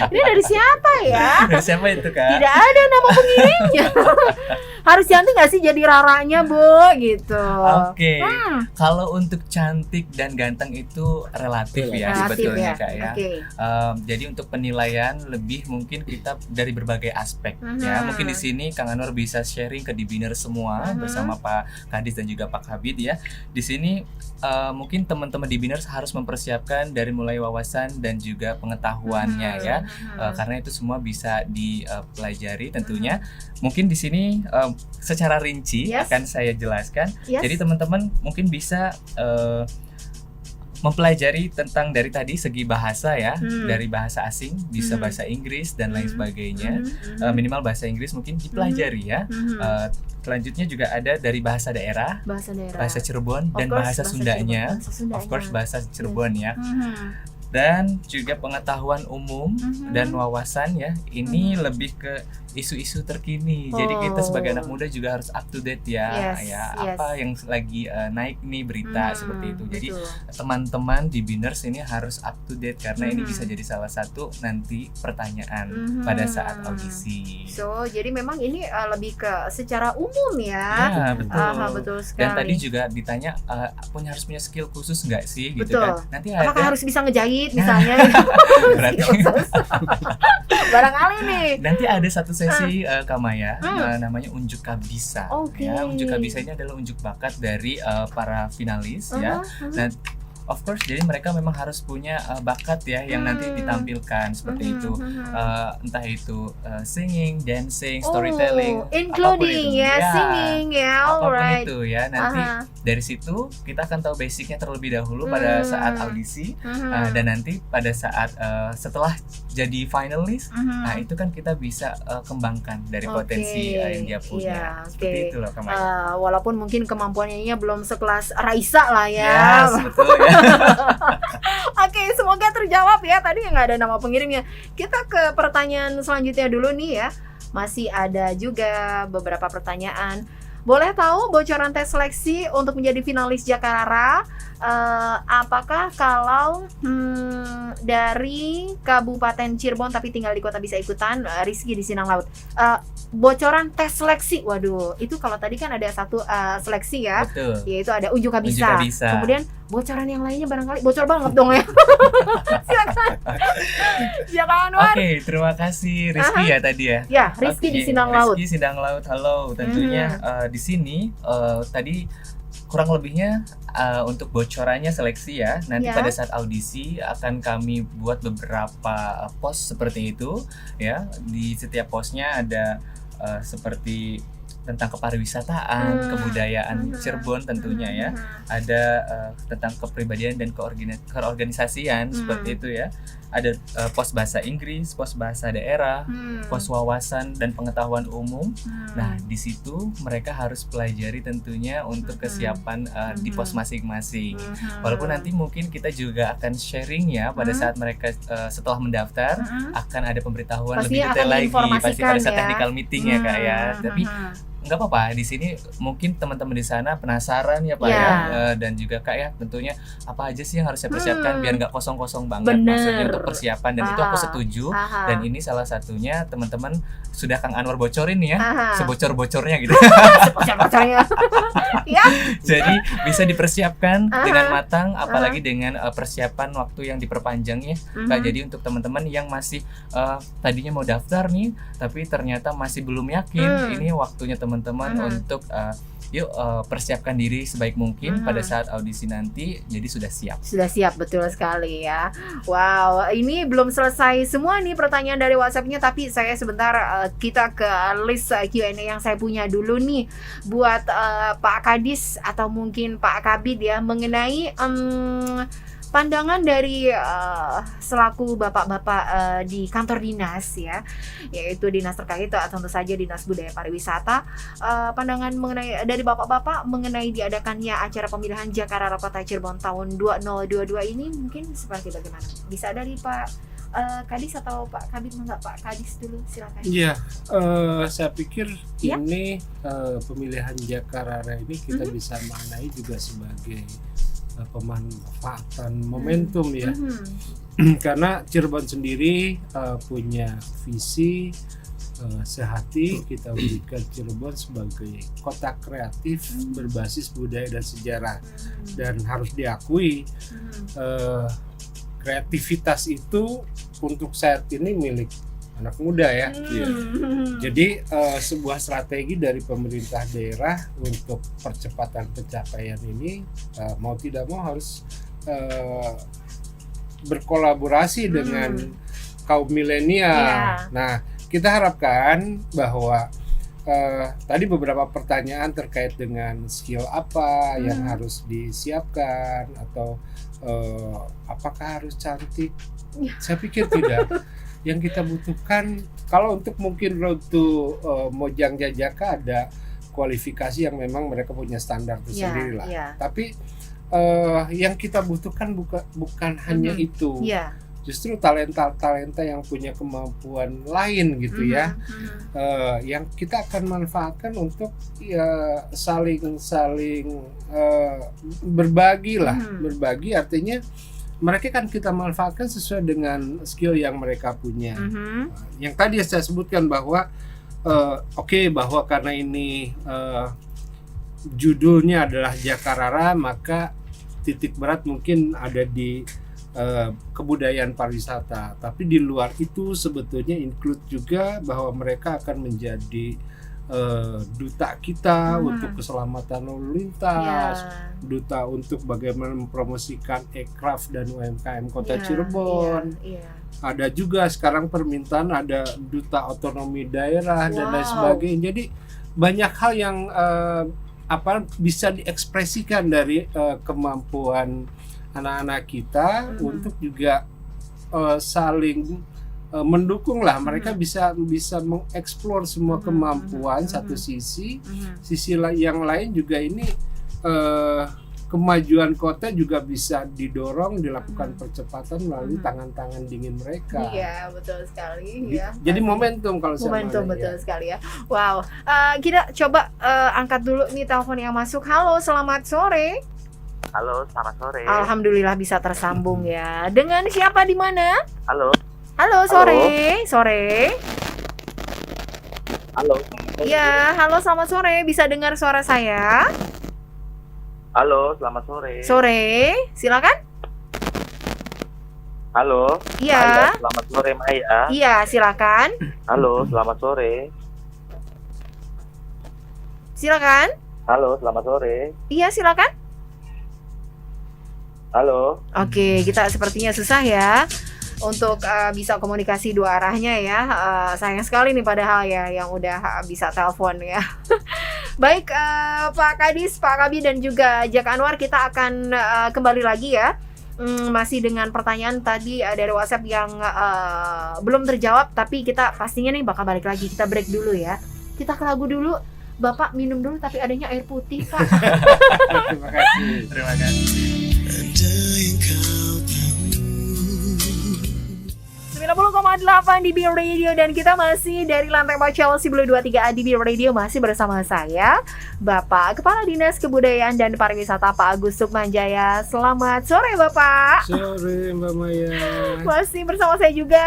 Ini dari siapa ya? Dari siapa itu Kak? Tidak ada nama pengirimnya. Harus cantik gak sih jadi raranya Bu? Gitu. Oke. Kalau untuk cantik dan ganteng itu relatif ya Relatif sebetulnya ya. Kak ya. Oke. Jadi untuk penilaian lebih mungkin kita dari berbagai aspek ya. Mungkin di sini Kang Anwar bisa sharing ke Dibiner semua bersama Pak Kadis dan juga Pak Kabid ya. Di sini mungkin teman-teman Dibiners harus mempersiapkan dari mulai wawasan dan juga pengetahuannya ya. Karena itu semua bisa dipelajari tentunya. Mungkin di sini secara rinci akan saya jelaskan. Jadi teman-teman mungkin bisa mempelajari tentang dari tadi segi bahasa ya, dari bahasa asing bisa bahasa Inggris dan lain sebagainya. Minimal bahasa Inggris mungkin dipelajari ya. Selanjutnya juga ada dari bahasa daerah, bahasa Cirebon dan bahasa Sundanya. Of course bahasa Cirebon ya. Dan juga pengetahuan umum dan wawasan ya. Ini lebih ke isu-isu terkini. Jadi kita sebagai anak muda juga harus up to date ya. Apa yang lagi naik nih berita seperti itu. Jadi teman-teman di Biners ini harus up to date karena ini bisa jadi salah satu nanti pertanyaan pada saat audisi. So, jadi memang ini lebih ke secara umum ya. Ya, betul. Betul sekali. Dan tadi juga ditanya harus punya skill khusus nggak sih gitu Betul. kan. Nanti Apakah ada harus bisa ngejahit misalnya? berarti Barangkali nih. nanti ada satu sesi Kamaya namanya unjuk kabisa. Ya, unjuk kabisa ini adalah unjuk bakat dari para finalis ya. Dan of course jadi mereka memang harus punya bakat ya yang nanti ditampilkan seperti itu. Entah itu singing, dancing, storytelling, including ya, singing ya, apapun alright. itu ya. Nanti dari situ kita akan tahu basicnya terlebih dahulu pada saat audisi dan nanti pada saat setelah jadi finalis, nah itu kan kita bisa kembangkan dari potensi yang dia punya. Seperti itu loh Kamaya. Walaupun mungkin kemampuannya belum sekelas Raisa lah ya. Yes, betul ya. Oke, semoga terjawab ya. Tadi nggak ada nama pengirimnya. Kita ke pertanyaan selanjutnya dulu nih ya. Masih ada juga beberapa pertanyaan. Boleh tahu bocoran tes seleksi untuk menjadi finalis Jakarta? Apakah kalau dari Kabupaten Cirebon tapi tinggal di kota bisa ikutan? Rizky di Sinang Laut. Bocoran tes seleksi, waduh, itu kalau tadi kan ada satu seleksi ya, Betul. yaitu ada unjuk kabisa. Unjuk kabisa. Kemudian bocoran yang lainnya barangkali bocor banget dong ya. Silakan. Silakan Anwar. Oke, terima kasih Rizky ya tadi ya. Ya, Rizky di Sindang Laut. Rizky Sindang Laut, halo. Tentunya di sini tadi kurang lebihnya untuk bocorannya seleksi ya. Nanti Ya. pada saat audisi akan kami buat beberapa pos seperti itu ya. Di setiap posnya ada seperti tentang kepariwisataan, kebudayaan Cirebon tentunya ya. Ada tentang kepribadian dan keorganisasian seperti itu ya. Ada pos bahasa Inggris, pos bahasa daerah, pos wawasan dan pengetahuan umum. Nah, di situ mereka harus pelajari tentunya untuk kesiapan di pos masing-masing. Walaupun nanti mungkin kita juga akan sharing ya pada saat mereka setelah mendaftar akan ada pemberitahuan Pastinya lebih detail akan lagi pasti pada diinformasikan saat ya. technical meeting ya Kak ya. Tapi nggak apa-apa, di sini mungkin teman-teman di sana penasaran ya Pak Ya. ya. Dan juga Kak ya tentunya apa aja sih yang harus saya persiapkan biar nggak kosong-kosong banget Bener. maksudnya untuk persiapan, dan itu aku setuju. Aha. Dan ini salah satunya teman-teman sudah Kang Anwar bocorin nih ya, Aha. sebocor-bocornya gitu. Bocor-bocornya. Ya. Jadi bisa dipersiapkan Aha. dengan matang, apalagi dengan persiapan waktu yang diperpanjang ya Kak. Jadi untuk teman-teman yang masih tadinya mau daftar nih tapi ternyata masih belum yakin, ini waktunya teman-teman untuk yuk persiapkan diri sebaik mungkin pada saat audisi nanti, jadi sudah siap. Sudah siap, betul sekali ya. Wow, ini belum selesai semua nih pertanyaan dari WhatsApp-nya, tapi saya sebentar kita ke list Q&A yang saya punya dulu nih buat Pak Kadis atau mungkin Pak Kabid ya, mengenai pandangan dari selaku bapak-bapak di kantor dinas ya, yaitu dinas terkait atau tentu saja dinas budaya pariwisata, pandangan mengenai dari bapak-bapak mengenai diadakannya acara pemilihan Jakarta Kota Cirebon tahun 2022 ini mungkin seperti bagaimana? Bisa dari Pak Kadis atau Pak Kabid? Enggak, Pak Kadis dulu silakan. Iya, saya pikir Ya. ini pemilihan Jakarta ini kita bisa maknai juga sebagai pemanfaatan momentum ya. Karena Cirebon sendiri punya visi sehati kita berikan Cirebon sebagai kota kreatif berbasis budaya dan sejarah, dan harus diakui kreativitas itu untuk saat ini milik anak muda ya. Jadi sebuah strategi dari pemerintah daerah untuk percepatan pencapaian ini mau tidak mau harus berkolaborasi dengan kaum milenial. Iya. Nah, kita harapkan bahwa tadi beberapa pertanyaan terkait dengan skill apa yang harus disiapkan, atau apakah harus cantik? Saya pikir tidak. Yang kita butuhkan, kalau untuk mungkin road to Mojang Jajaka ada kualifikasi yang memang mereka punya standar tersendiri lah. Tapi yang kita butuhkan bukan hanya itu. Justru talenta-talenta yang punya kemampuan lain gitu ya, yang kita akan manfaatkan untuk saling berbagi lah. Berbagi artinya mereka kan kita manfaatkan sesuai dengan skill yang mereka punya. Yang tadi saya sebutkan bahwa bahwa karena ini judulnya adalah Jakarta, maka titik berat mungkin ada di kebudayaan pariwisata. Tapi di luar itu sebetulnya include juga bahwa mereka akan menjadi duta kita untuk keselamatan lalu lintas, duta untuk bagaimana mempromosikan aircraft dan UMKM Kota Cirebon. Ada juga sekarang permintaan ada duta otonomi daerah dan lain sebagainya. Jadi banyak hal yang bisa diekspresikan dari kemampuan anak-anak kita untuk juga saling mendukung lah. Mereka bisa mengeksplor semua kemampuan satu sisi yang lain juga ini kemajuan kota juga bisa didorong, dilakukan percepatan melalui tangan-tangan dingin mereka. Iya, betul sekali ya. Jadi momentum kalau saya Momentum, maknanya. betul sekali ya. Wow, kita coba angkat dulu nih telepon yang masuk. Halo, selamat sore. Halo, selamat sore. Alhamdulillah bisa tersambung ya. Dengan siapa di mana? Halo. Halo, sore. Sore. Halo. Iya, halo selamat sore. Bisa dengar suara saya? Halo, selamat sore. Sore, silakan. Halo. Iya. Halo, selamat sore Maya. Iya, silakan. Halo, selamat sore. Silakan. Halo, selamat sore. Iya, silakan. Halo. Oke, kita sepertinya susah ya untuk bisa komunikasi dua arahnya ya. Sayang sekali nih padahal ya yang udah bisa telepon ya. Baik, Pak Kadis, Pak Kabi dan juga Jaka Anwar, kita akan kembali lagi ya. Masih dengan pertanyaan tadi dari WhatsApp yang belum terjawab, tapi kita pastinya nih bakal balik lagi. Kita break dulu ya. Kita ke lagu dulu. Bapak minum dulu tapi adanya air putih, Pak. Terima kasih. Terima kasih. Ada yang kau tahu. 90,8 di BR Radio dan kita masih dari lantai 4 Chelsea Blue 23 di BR Radio masih bersama saya Bapak Kepala Dinas Kebudayaan dan Pariwisata Pak Agus Sukmanjaya. Selamat sore Bapak. Sore Mbak Maya. Masih bersama saya juga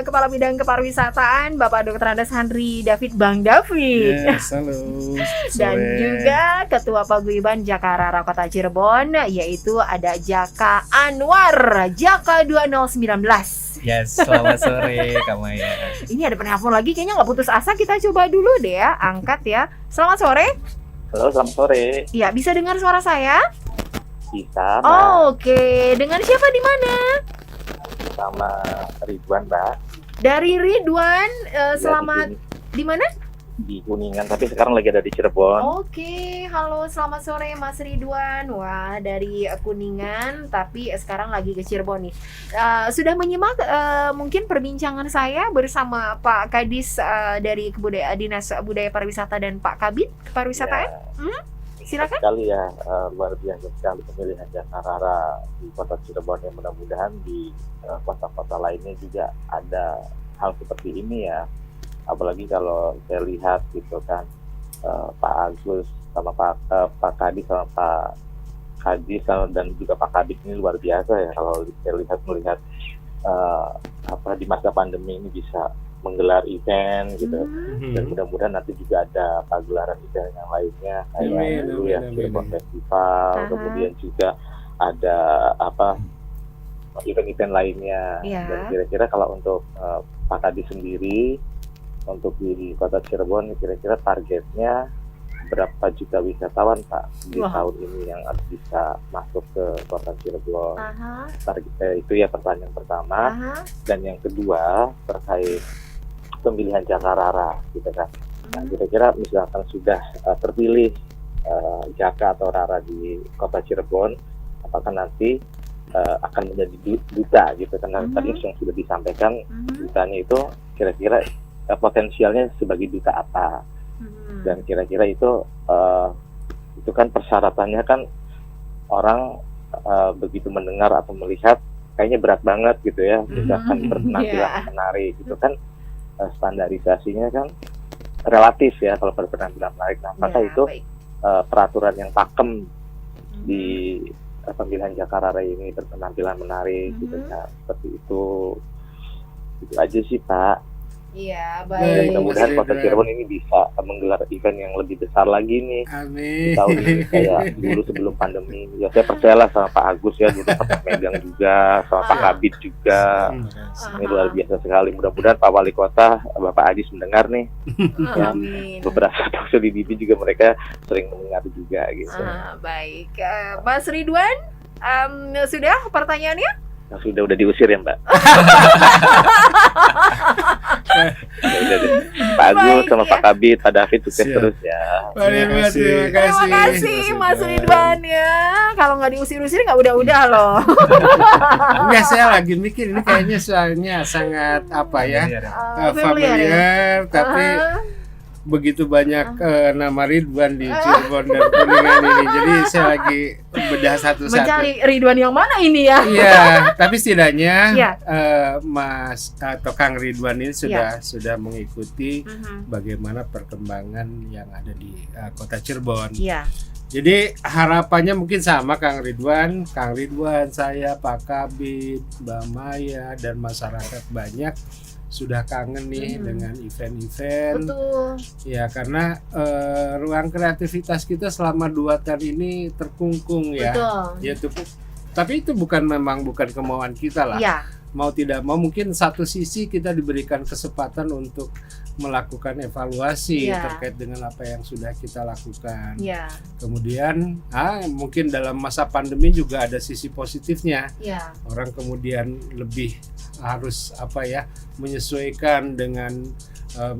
Kepala Bidang Kepariwisataan Bapak Dr. Andes Henry David Bang David. Yes, halo. Dan Sore. juga Ketua Paguyuban Jakarta Kota Cirebon, yaitu ada Jaka Anwar, Jaka 2019. Yes, selamat sore Kak Maya. Ini ada penelpon lagi, kayaknya nggak putus asa. Kita coba dulu deh ya, angkat ya. Selamat sore. Halo, selamat sore. Ya, bisa dengar suara saya? Bisa, Mbak. Oke, dengan siapa di mana? Sama Ridwan, Mbak. Dari Ridwan. Ya, Selamat di mana? di Kuningan, tapi sekarang lagi ada di Cirebon. Oke, halo selamat sore Mas Ridwan. Wah, dari Kuningan tapi sekarang lagi ke Cirebon nih. Sudah menyimak mungkin perbincangan saya bersama Pak Kadis dari Dinas Budaya Pariwisata dan Pak Kabid Kepariwisataan. Silakan. Sekali ya, luar biasa sekali pemilihan Jakarta di kota Cirebon, yang mudah-mudahan di kota-kota lainnya juga ada hal seperti ini ya. Apalagi kalau saya lihat gitu kan, Pak Agus sama Pak Kadis sama Pak Kadis dan juga Pak Kabit ini luar biasa ya, kalau saya melihat di masa pandemi ini bisa menggelar event gitu. Dan mudah-mudahan nanti juga ada pagelaran event yang lainnya kayak dulu ya Cirebon Festival, kemudian juga ada event-event lainnya. Dan kira-kira kalau untuk Pak Kadis sendiri untuk di kota Cirebon, kira-kira targetnya berapa juta wisatawan Pak di tahun ini yang harus bisa masuk ke kota Cirebon? Target itu ya pertanyaan pertama. Dan yang kedua terkait pemilihan Jakarta gitu kan. Nah, kira-kira misalkan sudah terpilih Jaka atau Rara di kota Cirebon, apakah nanti akan menjadi duta gitu kan? Tadi yang sudah disampaikan, dutanya itu kira-kira potensialnya sebagai duta apa, dan kira-kira itu kan persyaratannya kan orang begitu mendengar atau melihat kayaknya berat banget gitu ya, misalkan berpenampilan menarik gitu kan, standarisasinya kan relatif ya kalau berpenampilan menarik. Nah, maka itu peraturan yang pakem di pemilihan Jakarta ini berpenampilan menarik gitu kan, seperti itu aja sih Pak. Iya, Dan baik. mudah-mudahan kota Cirebon ini bisa menggelar event yang lebih besar lagi nih. Amin. Di tahun ini kayak dulu sebelum pandemi. Ya saya percayalah sama Pak Agus ya, dulu pernah megang juga, sama Pak Kabit juga. Ini luar biasa sekali. Mudah-mudahan Pak Wali Kota, Bapak Adis mendengar nih. Ya, Amin. beberapa talkshow di TV juga mereka sering mendengar juga gitu. Baik, Mas Ridwan, sudah pertanyaannya? Nah, udah diusir ya Mbak. Ya, udah. Pak Agus sama Pak Kabit, Pak David sukses terus ya. Terima kasih. Terima kasih Mas Ridwan ya. Kalau nggak diusir-usir nggak udah-udah loh. Enggak, saya lagi mikir ini kayaknya soalnya sangat familiar, tapi begitu banyak nama Ridwan di Cirebon dan Kuningan ini. Jadi saya lagi bedah satu-satu. Mencari Ridwan yang mana ini ya? Iya, tapi setidaknya Mas atau Kang Ridwan ini sudah mengikuti bagaimana perkembangan yang ada di kota Cirebon. Iya. Jadi harapannya mungkin sama Kang Ridwan, saya, Pak Kabit, Mbak Maya dan masyarakat banyak sudah kangen nih dengan event-event. Betul. Ya karena ruang kreativitas kita selama 2 tahun ini terkungkung ya. Betul. Ya tapi itu bukan kemauan kita lah. Iya. Mau tidak mau mungkin satu sisi kita diberikan kesempatan untuk melakukan evaluasi terkait dengan apa yang sudah kita lakukan. Iya. Kemudian mungkin dalam masa pandemi juga ada sisi positifnya. Iya. Orang kemudian lebih harus menyesuaikan dengan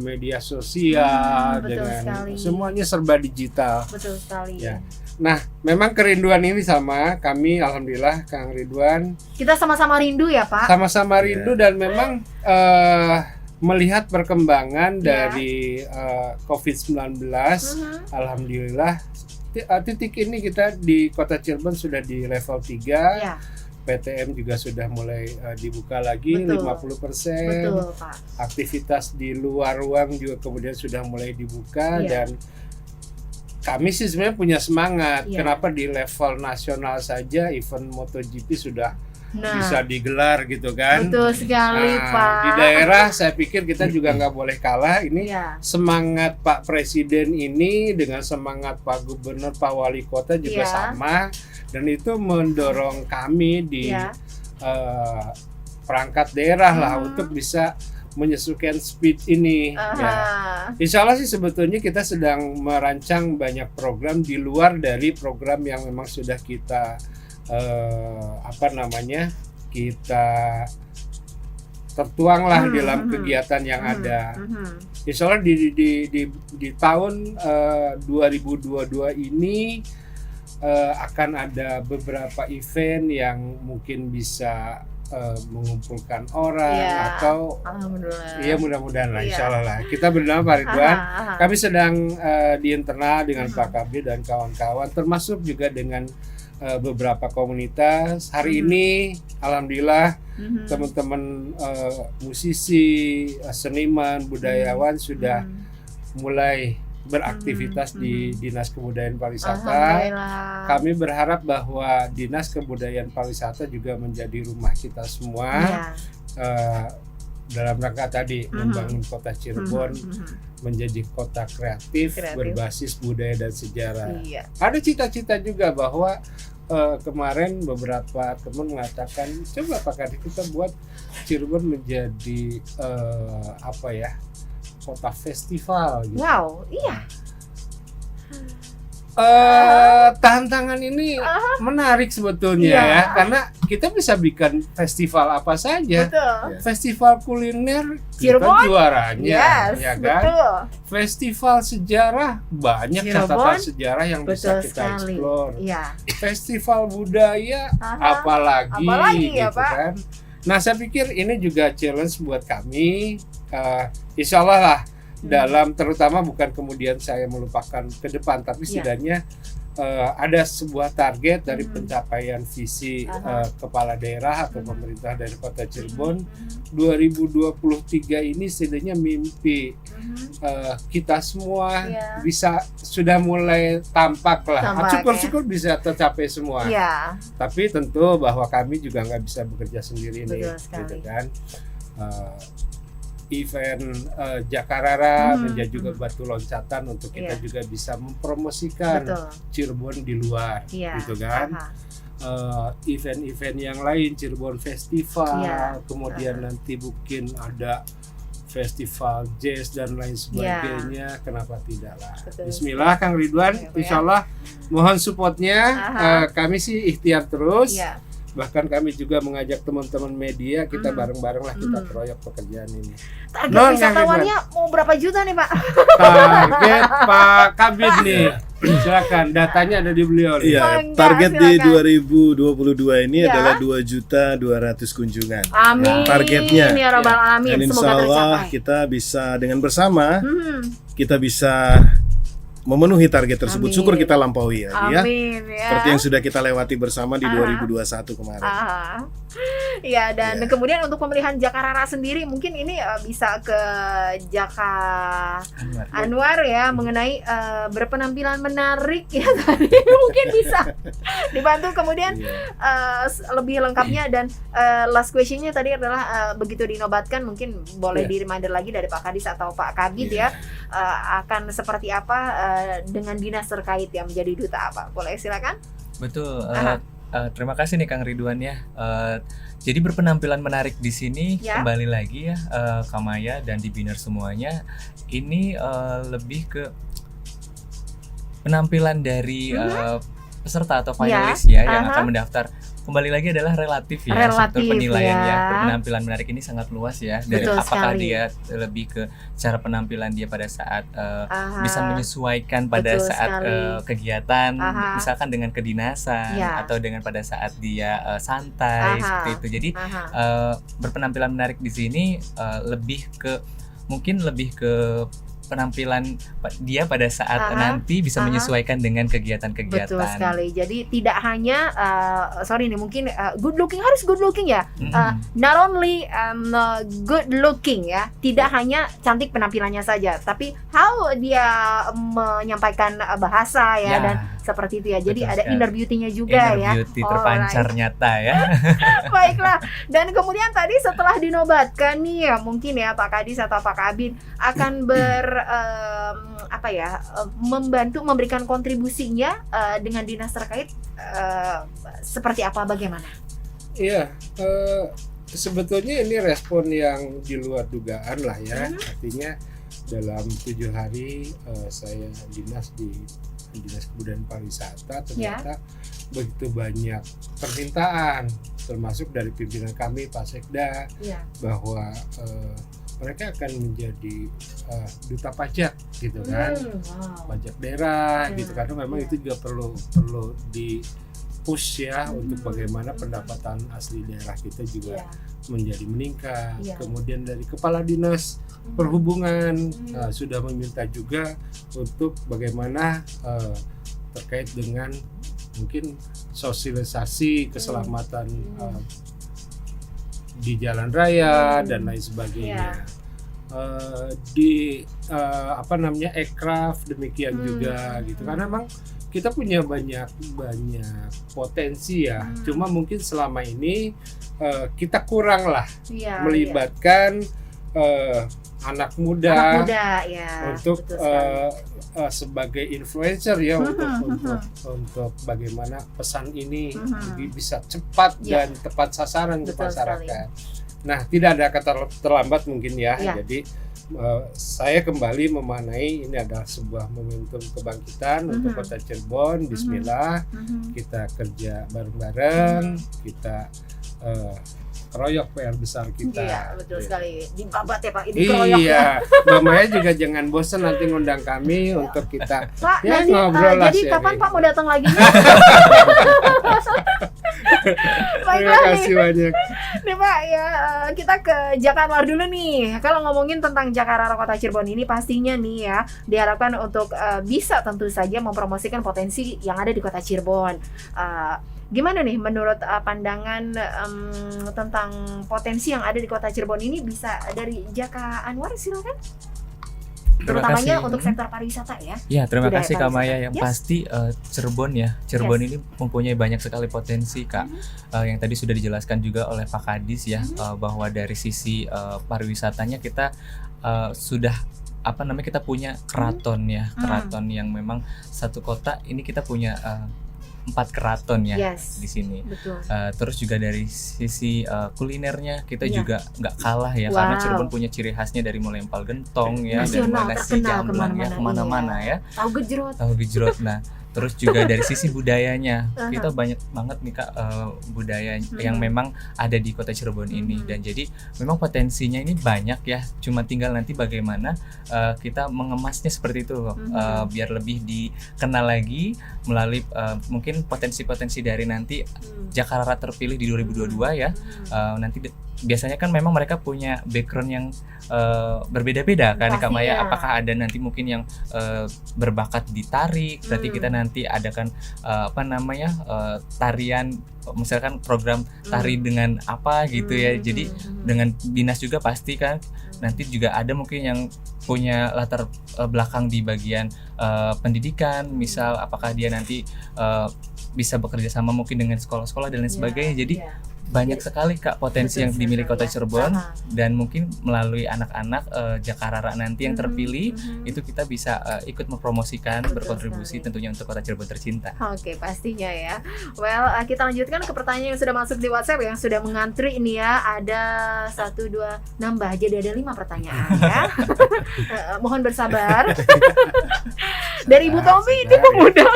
media sosial, betul dengan sekali. semuanya serba digital. Betul sekali. Ya. Nah, memang kerinduan ini sama kami, alhamdulillah, Kang Ridwan. Kita sama-sama rindu ya, Pak. Sama-sama rindu dan memang melihat perkembangan dari COVID-19, alhamdulillah titik ini kita di Kota Cirebon sudah di level 3. Ya. PTM juga sudah mulai dibuka lagi. Betul. 50%. Betul, Pak. Aktivitas di luar ruang juga kemudian sudah mulai dibuka dan kami sih sebenarnya punya semangat. Kenapa di level nasional saja event MotoGP sudah bisa digelar gitu kan? Betul sekali, Pak. Di daerah saya pikir kita juga nggak boleh kalah. Ini semangat Pak Presiden ini dengan semangat Pak Gubernur, Pak Wali Kota juga sama, dan itu mendorong kami di perangkat daerah lah untuk bisa menyesuaikan speed ini. Insya Allah sih sebetulnya kita sedang merancang banyak program di luar dari program yang memang sudah kita kita tertuang lah dalam kegiatan yang ada. Insya Allah di tahun 2022 ini akan ada beberapa event yang mungkin bisa mengumpulkan orang atau mudah-mudahan lah, insya Allah lah. Kita bernama Pak Ridwan, kami sedang di internal dengan Pak Kabir dan kawan-kawan, termasuk juga dengan beberapa komunitas. Hari ini alhamdulillah teman-teman musisi, seniman, budayawan sudah mulai beraktivitas di Dinas Kebudayaan Pariwisata. Kami berharap bahwa Dinas Kebudayaan Pariwisata juga menjadi rumah kita semua dalam rangka tadi membangun kota Cirebon menjadi kota kreatif berbasis budaya dan sejarah. Ada cita-cita juga bahwa kemarin beberapa teman mengatakan coba Pak Kadis kita buat Cirebon menjadi kota festival gitu. Wow, iya. Tantangan ini menarik sebetulnya ya, karena kita bisa bikin festival apa saja. Betul. Festival kuliner Cirebon? kita juaranya, ya kan? Betul. Festival sejarah banyak catatan sejarah yang bisa Betul kita sekali. eksplor. Iya. Festival budaya apalagi ya, gitu Pak? kan. Nah, saya pikir ini juga challenge buat kami. Insya Allah lah dalam terutama bukan kemudian saya melupakan ke depan, tapi setidaknya ada sebuah target dari pencapaian visi kepala daerah atau pemerintah dari Kota Cirebon 2023 ini setidaknya mimpi kita semua bisa sudah mulai tampak lah. Syukur-syukur bisa tercapai semua. Tapi tentu bahwa kami juga nggak bisa bekerja sendiri nih, gitu kan. Event Jakarta menjadi juga batu loncatan untuk kita juga bisa mempromosikan Cirebon di luar, gitu kan. Event-event yang lain, Cirebon Festival, kemudian nanti mungkin ada festival jazz dan lain sebagainya, kenapa tidak lah. Bismillah Kang Ridwan, insya Allah mohon supportnya. Kami sih ikhtiar terus. Bahkan kami juga mengajak teman-teman media, kita bareng-bareng lah kita keroyok pekerjaan ini. Target wisatawannya mau berapa juta nih, Pak? Target Pak Kabid nih, silakan, datanya ada di beliau nih. Iya, target di 2022 ini adalah 2.200.000 kunjungan. Amin. Targetnya. Ya Rabbal Alamin. Dan insya Allah kita bisa dengan bersama kita bisa memenuhi target tersebut. Syukur kita lampaui ya. Amin, ya. Seperti yang sudah kita lewati bersama di 2021 kemarin. Ya, dan Iya. kemudian untuk pemilihan Jaka Rara sendiri mungkin ini bisa ke Jaka Anwar ya, mengenai berpenampilan menarik ya tadi mungkin bisa dibantu kemudian lebih lengkapnya. Dan last questionnya tadi adalah begitu dinobatkan mungkin boleh di reminder lagi dari Pak Kadis atau Pak Kabid ya, akan seperti apa dengan dinas terkait yang menjadi duta apa, boleh silakan. Betul. Terima kasih nih Kang Ridwan ya. Jadi berpenampilan menarik di sini kembali lagi ya, Kamaya dan di Binner semuanya ini lebih ke penampilan dari peserta atau finalis ya yang akan mendaftar. Kembali lagi adalah relatif ya, struktur penilaian ya. Berpenampilan menarik ini sangat luas ya. Dari apakah dia lebih ke cara penampilan dia pada saat bisa menyesuaikan pada saat kegiatan, misalkan dengan kedinasan atau dengan pada saat dia santai seperti itu. Jadi berpenampilan menarik di sini mungkin lebih ke penampilan dia pada saat nanti bisa menyesuaikan dengan kegiatan-kegiatan. Betul sekali. Jadi tidak hanya mungkin good looking, harus good looking ya. Not only good looking ya, tidak hanya cantik penampilannya saja, tapi how dia menyampaikan bahasa ya, dan seperti itu ya. Jadi ada inner beauty-nya juga ya. Inner beauty terpancar nyata ya. Baiklah. Dan kemudian tadi setelah dinobatkan nih ya, mungkin ya Pak Kadis atau Pak Kabid akan membantu memberikan kontribusinya dengan dinas terkait seperti apa, bagaimana? Iya, sebetulnya ini respon yang di luar dugaan lah ya. Artinya dalam 7 hari saya dinas di Dinas Kebudayaan Pariwisata, ternyata begitu banyak permintaan, termasuk dari pimpinan kami Pak Sekda, bahwa mereka akan menjadi duta pajak gitu kan, pajak daerah gitu, karena memang itu juga perlu di push ya untuk bagaimana pendapatan asli daerah kita juga menjadi meningkat. Kemudian dari Kepala Dinas Perhubungan sudah meminta juga untuk bagaimana terkait dengan mungkin sosialisasi keselamatan di jalan raya dan lain sebagainya. Di Ekraf demikian juga gitu, karena memang kita punya banyak potensi ya. Cuma mungkin selama ini kita kurang lah melibatkan anak muda ya, untuk sebagai influencer ya, untuk bagaimana pesan ini bisa cepat dan tepat sasaran ke masyarakat. Nah, tidak ada kata terlambat mungkin ya. Jadi saya kembali memaknai ini adalah sebuah momentum kebangkitan untuk Kota Cirebon. Bismillah, kita kerja bareng-bareng, kita keroyok PR besar kita. Iya, betul sekali. Dibabat ya Pak, ini keroyok. Iya, Mbak Maya juga jangan bosan nanti ngundang kami untuk kita Pak, ngobrol lah. Jadi kapan Pak mau datang lagi? Terima kasih banyak. Nih Pak ya, kita ke Jaka Anwar dulu nih. Kalau ngomongin tentang Jaka Rara Kota Cirebon ini, pastinya nih ya diharapkan untuk bisa tentu saja mempromosikan potensi yang ada di Kota Cirebon. Gimana nih menurut pandangan tentang potensi yang ada di Kota Cirebon ini, bisa dari Jaka Anwar, silakan. Terutamanya untuk sektor pariwisata ya. Ya, terima kasih Kak Maya. Yang Yes. pasti Cirebon ya. Cirebon ini mempunyai banyak sekali potensi Kak. Yang tadi sudah dijelaskan juga oleh Pak Kadis ya, bahwa dari sisi pariwisatanya kita sudah kita punya keraton ya. Keraton yang memang satu kota ini kita punya 4 keraton ya di sini. Betul. Terus juga dari sisi kulinernya kita juga nggak kalah ya, karena Cirebon punya ciri khasnya dari mulai empal gentong ya, dari mulai nasi jamblang ya, kemana-mana ya. Tahu gejrot. Nah, terus juga dari sisi budayanya kita banyak banget nih Kak budaya yang memang ada di Kota Cirebon ini, dan jadi memang potensinya ini banyak ya, cuma tinggal nanti bagaimana kita mengemasnya seperti itu biar lebih dikenal lagi melalui mungkin potensi-potensi dari nanti Jaka Rara terpilih di 2022 ya. Nanti biasanya kan memang mereka punya background yang berbeda-beda kan Kak Maya. Apakah ada nanti mungkin yang berbakat di tari, berarti kita nanti adakan tarian, misalkan program tari dengan apa gitu ya. Jadi dengan dinas juga pasti kan nanti juga ada mungkin yang punya latar belakang di bagian pendidikan, misal apakah dia nanti bisa bekerja sama mungkin dengan sekolah-sekolah dan lain sebagainya. Jadi banyak sekali Kak potensi yang dimiliki Kota Cirebon, dan mungkin melalui anak-anak Jakarara nanti yang terpilih itu kita bisa ikut mempromosikan, berkontribusi tentunya untuk Kota Cirebon tercinta. Oke, pastinya ya. Well, kita lanjutkan ke pertanyaan yang sudah masuk di WhatsApp yang sudah mengantri ini ya. Ada 1, 2, nambah jadi ada 5 pertanyaan ya. Mohon bersabar. Dari Ibu Tommy di Pemuda.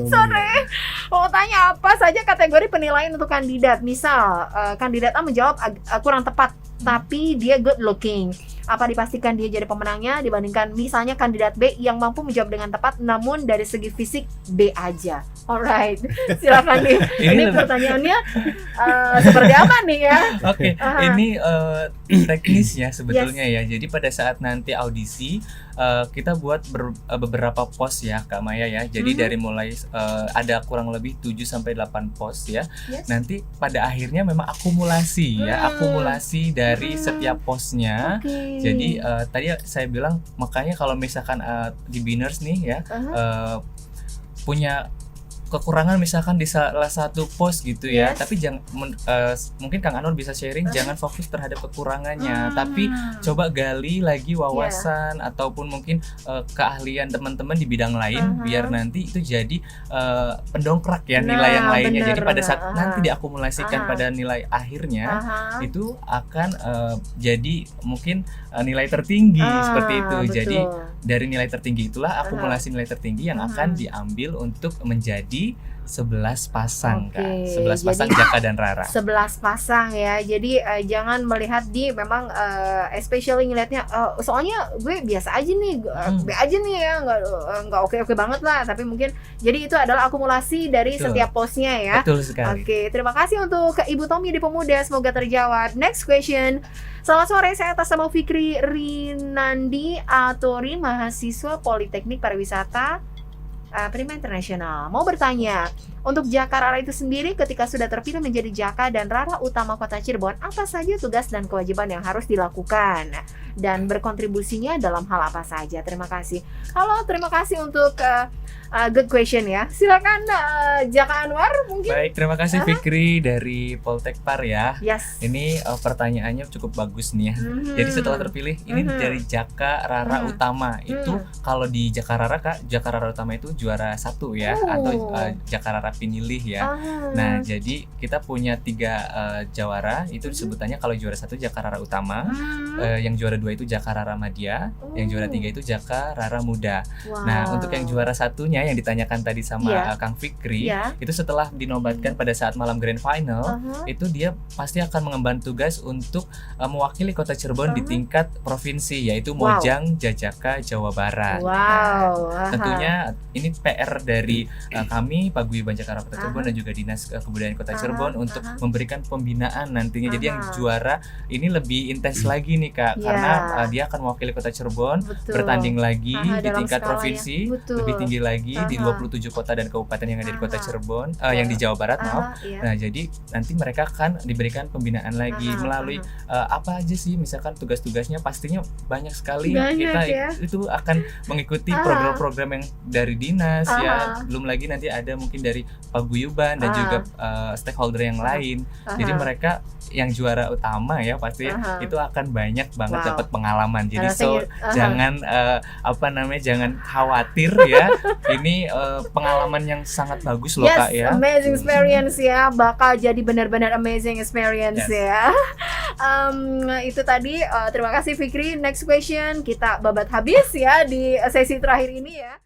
Sore. Mau tanya apa saja kategori penilaian untuk kandidat? Misal kandidat A menjawab kurang tepat, tapi dia good looking. Apa dipastikan dia jadi pemenangnya dibandingkan misalnya kandidat B yang mampu menjawab dengan tepat namun dari segi fisik B aja? Alright, silakan nih. Ini pertanyaannya seperti apa nih ya? Oke, ini teknisnya sebetulnya ya. Jadi pada saat nanti audisi kita buat beberapa pos ya Kak Maya ya. Jadi dari mulai ada kurang lebih 7-8 pos ya. Nanti pada akhirnya memang akumulasi ya, akumulasi dari setiap posnya. Jadi tadi saya bilang makanya kalau misalkan di Biners nih ya punya kekurangan misalkan di salah satu pos gitu ya, tapi jangan mungkin Kang Anwar bisa sharing, jangan fokus terhadap kekurangannya, tapi coba gali lagi wawasan ataupun mungkin keahlian teman-teman di bidang lain biar nanti itu jadi pendongkrak ya nilai yang lainnya. Jadi pada saat nanti diakumulasikan pada nilai akhirnya itu akan jadi mungkin nilai tertinggi seperti itu. Betul. Jadi dari nilai tertinggi itulah akumulasi nilai tertinggi yang akan diambil untuk menjadi 11 pasang Kak. 11 pasang Jaka dan Rara. 11 pasang ya. Jadi jangan melihat di memang especially ngelihatnya soalnya gue biasa aja nih, B aja nih ya, enggak oke-oke banget lah, tapi mungkin jadi itu adalah akumulasi dari setiap posnya ya. Betul sekali. Oke, terima kasih untuk Ibu Tommy di Pemuda, semoga terjawab. Next question. Selamat sore, saya atas nama Fikri Rinandi Atori, mahasiswa Politeknik Pariwisata Prima Internasional. Mau bertanya, untuk Jaka Rara itu sendiri ketika sudah terpilih menjadi Jaka dan Rara utama Kota Cirebon, apa saja tugas dan kewajiban yang harus dilakukan dan berkontribusinya dalam hal apa saja? Terima kasih. Halo, terima kasih untuk good question ya. Silakan Jaka Anwar mungkin. Baik, terima kasih Fikri dari Poltek Par ya. Yes. Ini pertanyaannya cukup bagus nih ya. Jadi setelah terpilih ini dari Jaka Rara utama itu kalau di Jaka Rara Kak, Jaka Rara utama itu juara 1 ya, atau Jaka Rara pinilih ya. Nah, jadi kita punya 3 jawara, itu sebutannya kalau juara 1 Jaka Rara utama, yang juara 2 itu Jaka Rara Madya, yang juara 3 itu Jaka Rara Muda. Nah, untuk yang juara satunya yang ditanyakan tadi sama Kang Fikri, itu setelah dinobatkan pada saat malam grand final, itu dia pasti akan mengemban tugas untuk mewakili Kota Cirebon di tingkat provinsi, yaitu Mojang Jajaka Jawa Barat. Nah, tentunya ini PR dari kami Paguyuban Jakarta Kota Cirebon dan juga Dinas Kebudayaan Kota Cirebon untuk memberikan pembinaan nantinya. Jadi yang juara ini lebih intens lagi nih Kak, karena dia akan mewakili Kota Cirebon bertanding lagi di tingkat provinsi, lebih tinggi lagi di 27 kota dan kabupaten yang ada di Kota Cirebon, yang di Jawa Barat maaf. Nah, jadi nanti mereka akan diberikan pembinaan lagi melalui apa aja sih, misalkan tugas-tugasnya pastinya banyak sekali. Kita itu akan mengikuti program-program yang dari dinas ya, belum lagi nanti ada mungkin dari paguyuban dan juga stakeholder yang lain. Jadi mereka yang juara utama ya pasti itu akan banyak banget dapat pengalaman. Jadi jangan jangan khawatir ya. Ini pengalaman yang sangat bagus loh Kak ya. Amazing experience ya, bakal jadi benar-benar amazing experience ya. Itu tadi terima kasih Fikri. Next question, kita babat habis ya di sesi terakhir ini ya.